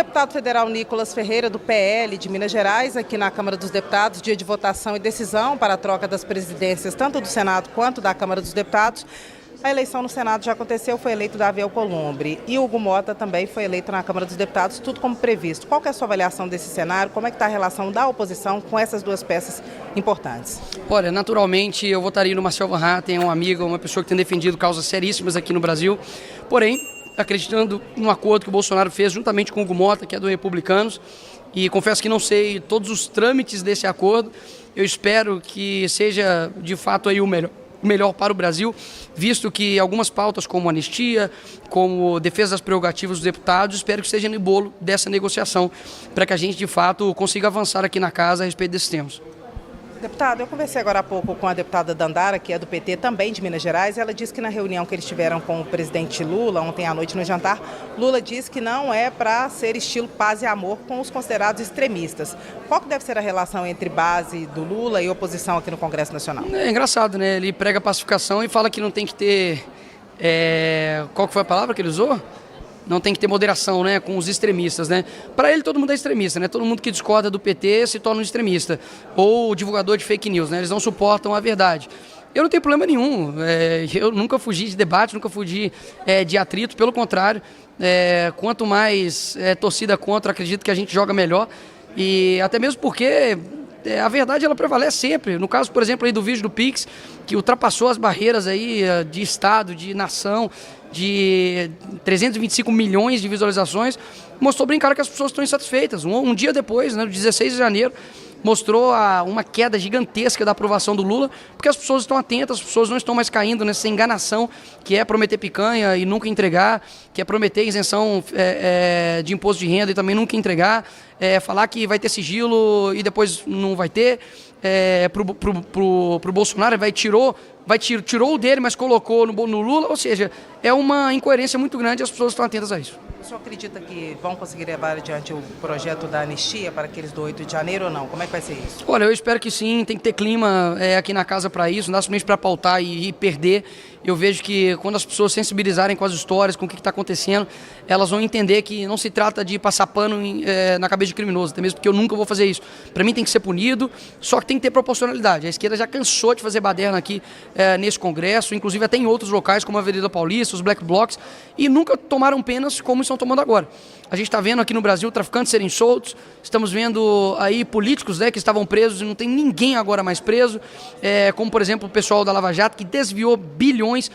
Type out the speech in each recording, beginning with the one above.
Deputado federal Nicolas Ferreira, do PL de Minas Gerais, aqui na Câmara dos Deputados, dia de votação e decisão para a troca das presidências, tanto do Senado quanto da Câmara dos Deputados. A eleição no Senado já aconteceu, foi eleito Davi Alcolumbre. E Hugo Mota também foi eleito na Câmara dos Deputados, tudo como previsto. Qual que é a sua avaliação desse cenário? Como é que está a relação da oposição com essas duas peças importantes? Olha, naturalmente eu votaria no Marcel Van Hatten, um amigo, uma pessoa que tem defendido causas seríssimas aqui no Brasil. Porém, acreditando no acordo que o Bolsonaro fez juntamente com o Hugo Mota, que é do Republicanos, e confesso que não sei todos os trâmites desse acordo, eu espero que seja de fato aí o melhor para o Brasil, visto que algumas pautas como anistia, como defesa das prerrogativas dos deputados, espero que seja no bolo dessa negociação, para que a gente de fato consiga avançar aqui na casa a respeito desses temas. Deputado, eu conversei agora há pouco com a deputada Dandara, que é do PT, também de Minas Gerais. Ela disse que na reunião que eles tiveram com o presidente Lula, ontem à noite no jantar, Lula disse que não é para ser estilo paz e amor com os considerados extremistas. Qual que deve ser a relação entre base do Lula e oposição aqui no Congresso Nacional? É engraçado, né? Ele prega pacificação e fala que não tem que ter... Qual que foi a palavra que ele usou? Não tem que ter moderação, né, com os extremistas, né? Para ele todo mundo é extremista, né? Todo mundo que discorda do PT se torna um extremista ou divulgador de fake news, né? Eles não suportam a verdade. Eu não tenho problema nenhum. Eu nunca fugi de debate, nunca fugi de atrito. Pelo contrário, quanto mais torcida contra, acredito que a gente joga melhor. E até mesmo porque a verdade ela prevalece sempre. No caso, por exemplo, aí do vídeo do Pix, que ultrapassou as barreiras aí de Estado, de nação, de 325 milhões de visualizações, mostrou bem claro que as pessoas estão insatisfeitas. Um dia depois, né, no 16 de janeiro, mostrou uma queda gigantesca da aprovação do Lula, porque as pessoas estão atentas, as pessoas não estão mais caindo nessa enganação que é prometer picanha e nunca entregar, que é prometer isenção de imposto de renda e também nunca entregar, falar que vai ter sigilo e depois não vai ter. Pro Bolsonaro, tirou o dele, mas colocou no Lula, ou seja, é uma incoerência muito grande e as pessoas estão atentas a isso. O senhor acredita que vão conseguir levar adiante o projeto da anistia para aqueles do 8 de janeiro ou não? Como é que vai ser isso? Olha, eu espero que sim, tem que ter clima aqui na casa para isso, não dá somente para pautar e perder. Eu vejo que quando as pessoas sensibilizarem com as histórias, com o que está acontecendo, elas vão entender que não se trata de passar pano na cabeça de criminoso, até mesmo porque eu nunca vou fazer isso. Para mim tem que ser punido, só que tem que ter proporcionalidade. A esquerda já cansou de fazer baderna aqui nesse Congresso, inclusive até em outros locais como a Avenida Paulista, os Black Blocs, e nunca tomaram penas como estão tomando agora. A gente está vendo aqui no Brasil traficantes serem soltos, estamos vendo aí políticos, né, que estavam presos e não tem ninguém agora mais preso, como por exemplo o pessoal da Lava Jato que desviou bilhões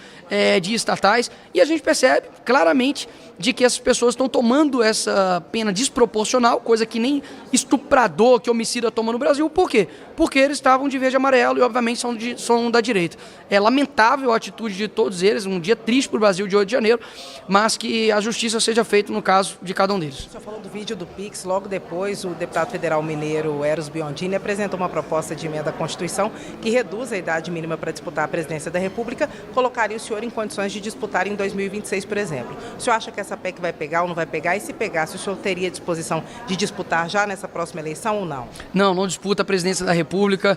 de estatais, e a gente percebe claramente de que essas pessoas estão tomando essa pena desproporcional, coisa que nem estuprador, que homicida toma no Brasil. Por quê? Porque eles estavam de verde e amarelo e obviamente são da direita. É lamentável a atitude de todos eles, um dia triste para o Brasil de 8 de janeiro, mas que a justiça seja feita no caso de cada um deles. O senhor falou do vídeo do Pix, logo depois o deputado federal mineiro Eros Biondini apresentou uma proposta de emenda à Constituição que reduz a idade mínima para disputar a presidência da República, colocaria o senhor em condições de disputar em 2026, por exemplo. O senhor acha que essa PEC vai pegar ou não vai pegar? E se pegasse, o senhor teria disposição de disputar já nessa próxima eleição ou não? Não disputa a presidência da República.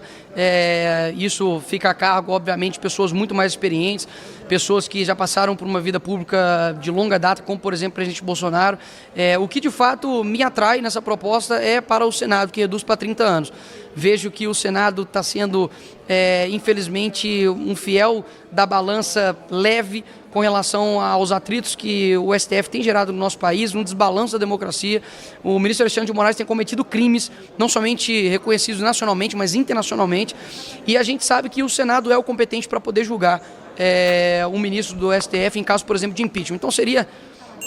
Isso fica a cargo, obviamente, de pessoas muito mais experientes, pessoas que já passaram por uma vida pública de longa data, como, por exemplo, o presidente Bolsonaro. O que, de fato, me atrai nessa proposta é para o Senado, que reduz para 30 anos. Vejo que o Senado está sendo, infelizmente, um fiel da balança leve com relação aos atritos que o STF tem gerado no nosso país, um desbalanço da democracia. O ministro Alexandre de Moraes tem cometido crimes, não somente reconhecidos nacionalmente, mas internacionalmente, e a gente sabe que o Senado é o competente para poder julgar um ministro do STF em caso, por exemplo, de impeachment. Então seria,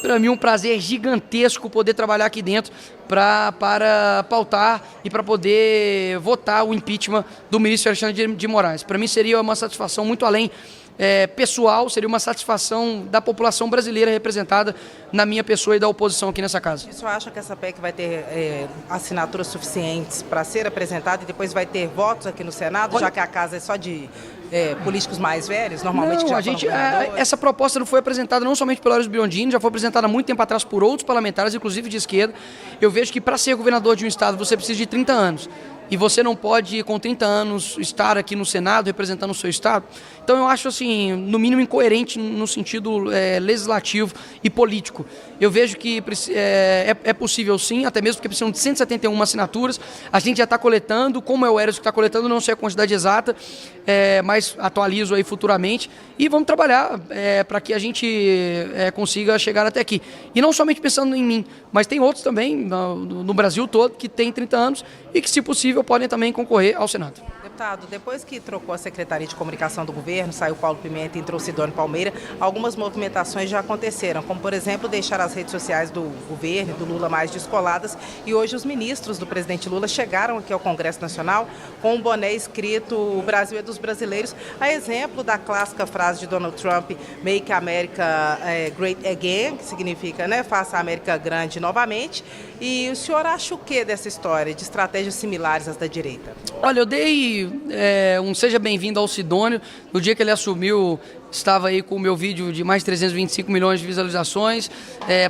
para mim, um prazer gigantesco poder trabalhar aqui dentro para pautar e para poder votar o impeachment do ministro Alexandre de Moraes. Para mim seria uma satisfação muito além pessoal, seria uma satisfação da população brasileira representada na minha pessoa e da oposição aqui nessa casa. O senhor acha que essa PEC vai ter assinaturas suficientes para ser apresentada e depois vai ter votos aqui no Senado, já que a casa é só de políticos mais velhos, normalmente não, que já essa proposta não foi apresentada não somente pelo Eros Biondini, já foi apresentada há muito tempo atrás por outros parlamentares, inclusive de esquerda. Eu vejo que para ser governador de um estado você precisa de 30 anos. e você não pode, com 30 anos, estar aqui no Senado representando o seu estado. Então eu acho, assim, no mínimo incoerente no sentido legislativo e político. Eu vejo que é possível sim, até mesmo porque precisam de 171 assinaturas. A gente já está coletando, como é o Eros que está coletando, não sei a quantidade exata, mas atualizo aí futuramente. E vamos trabalhar para que a gente consiga chegar até aqui. E não somente pensando em mim, mas tem outros também no Brasil todo que têm 30 anos e que, se possível, podem também concorrer ao Senado. Deputado, depois que trocou a Secretaria de Comunicação do governo, saiu Paulo Pimenta e entrou Sidônio Palmeira, algumas movimentações já aconteceram, como, por exemplo, deixar as redes sociais do governo e do Lula mais descoladas, e hoje os ministros do presidente Lula chegaram aqui ao Congresso Nacional com um boné escrito "O Brasil é dos brasileiros", a exemplo da clássica frase de Donald Trump, "Make America Great Again", que significa, né, faça a América grande novamente. E o senhor acha o que dessa história, de estratégias similares às da direita? Olha, eu dei um seja bem-vindo ao Sidônio. No dia que ele assumiu, estava aí com o meu vídeo de mais de 325 milhões de visualizações.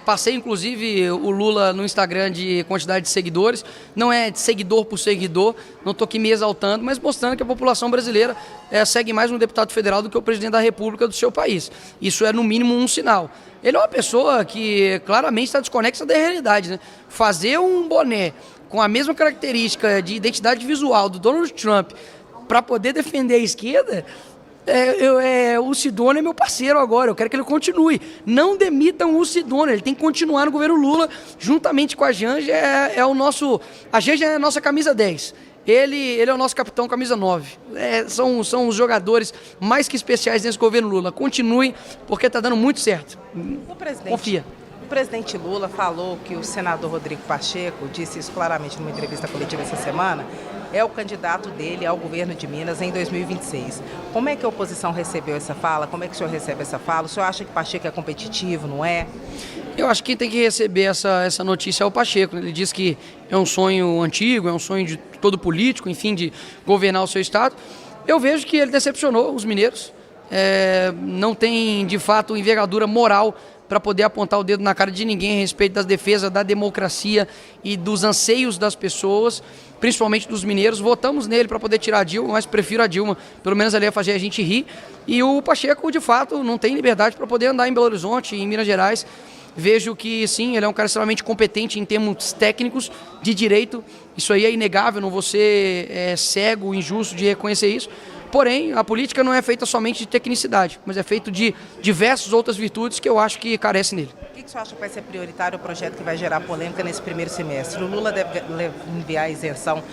Passei, inclusive, o Lula no Instagram de quantidade de seguidores. Não é de seguidor por seguidor, não estou aqui me exaltando, mas mostrando que a população brasileira segue mais um deputado federal do que o presidente da República do seu país. Isso é, no mínimo, um sinal. Ele é uma pessoa que claramente está desconexa da realidade, né? Fazer um boné com a mesma característica de identidade visual do Donald Trump para poder defender a esquerda, o Sidônio é meu parceiro agora, eu quero que ele continue. Não demitam o Sidônio, ele tem que continuar no governo Lula, juntamente com a Janja, a Janja é a nossa camisa 10. Ele é o nosso capitão camisa 9. São os jogadores mais que especiais nesse governo Lula. Continue, porque está dando muito certo. Confia. O presidente Lula falou que o senador Rodrigo Pacheco, disse isso claramente numa entrevista coletiva essa semana, é o candidato dele ao governo de Minas em 2026. Como é que a oposição recebeu essa fala? Como é que o senhor recebe essa fala? O senhor acha que Pacheco é competitivo, não é? Eu acho que quem tem que receber essa notícia é o Pacheco. Ele diz que é um sonho antigo, é um sonho de todo político, enfim, de governar o seu estado. Eu vejo que ele decepcionou os mineiros. Não tem, de fato, envergadura moral para poder apontar o dedo na cara de ninguém a respeito das defesas da democracia e dos anseios das pessoas, principalmente dos mineiros. Votamos nele para poder tirar a Dilma, mas prefiro a Dilma, pelo menos ali ia fazer a gente rir. E o Pacheco, de fato, não tem liberdade para poder andar em Belo Horizonte, em Minas Gerais. Vejo que, sim, ele é um cara extremamente competente em termos técnicos de direito. Isso aí é inegável, não vou ser cego, injusto de reconhecer isso. Porém, a política não é feita somente de tecnicidade, mas é feita de diversas outras virtudes que eu acho que carecem nele. O que o senhor acha que vai ser prioritário o projeto que vai gerar polêmica nesse primeiro semestre? O Lula deve enviar isenção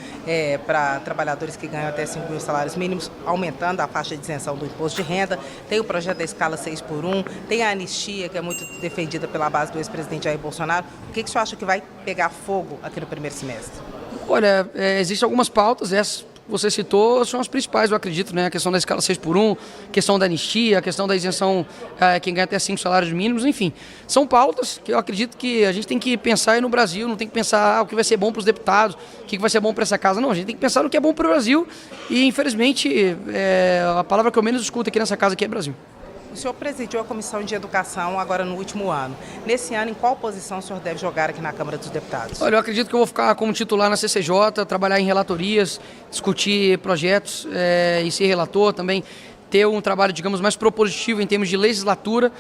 para trabalhadores que ganham até 5 mil salários mínimos, aumentando a faixa de isenção do imposto de renda. Tem o projeto da escala 6x1, tem a anistia, que é muito defendida pela base do ex-presidente Jair Bolsonaro. O que o senhor acha que vai pegar fogo aqui no primeiro semestre? Olha, existem algumas pautas, essas você citou, são as principais, eu acredito, né? A questão da escala 6x1, a questão da anistia, a questão da isenção, quem ganha até 5 salários mínimos, enfim. São pautas que eu acredito que a gente tem que pensar aí no Brasil, não tem que pensar o que vai ser bom para os deputados, o que vai ser bom para essa casa, não. A gente tem que pensar no que é bom para o Brasil e, infelizmente, a palavra que eu menos escuto aqui nessa casa aqui é Brasil. O senhor presidiu a Comissão de Educação agora no último ano. Nesse ano, em qual posição o senhor deve jogar aqui na Câmara dos Deputados? Olha, eu acredito que eu vou ficar como titular na CCJ, trabalhar em relatorias, discutir projetos e ser relator, também ter um trabalho, digamos, mais propositivo em termos de legislatura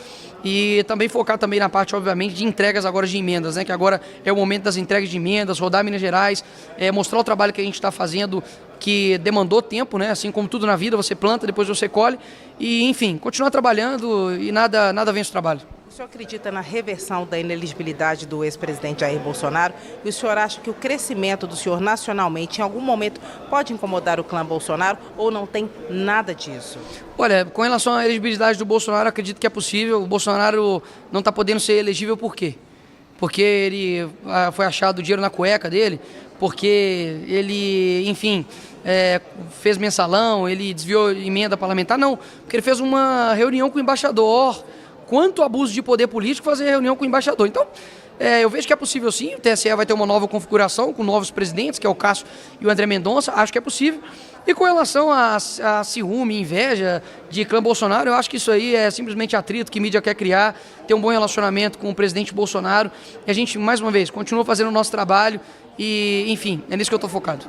e também focar também na parte, obviamente, de entregas agora de emendas, né? Que agora é o momento das entregas de emendas, rodar Minas Gerais, mostrar o trabalho que a gente está fazendo, que demandou tempo, né? Assim como tudo na vida, você planta, depois você colhe e, enfim, continuar trabalhando e nada vence o trabalho. O senhor acredita na reversão da inelegibilidade do ex-presidente Jair Bolsonaro? E o senhor acha que o crescimento do senhor nacionalmente, em algum momento, pode incomodar o clã Bolsonaro ou não tem nada disso? Olha, com relação à elegibilidade do Bolsonaro, acredito que é possível. O Bolsonaro não está podendo ser elegível por quê? Porque ele foi achado dinheiro na cueca dele, porque ele, enfim, fez mensalão, ele desviou emenda parlamentar, não. Porque ele fez uma reunião com o embaixador. Quanto abuso de poder político fazer reunião com o embaixador. Então, eu vejo que é possível sim, o TSE vai ter uma nova configuração com novos presidentes, que é o Cássio e o André Mendonça, acho que é possível. E com relação a ciúme, inveja de clã Bolsonaro, eu acho que isso aí é simplesmente atrito que a mídia quer criar, ter um bom relacionamento com o presidente Bolsonaro. E a gente, mais uma vez, continua fazendo o nosso trabalho e, enfim, é nisso que eu estou focado.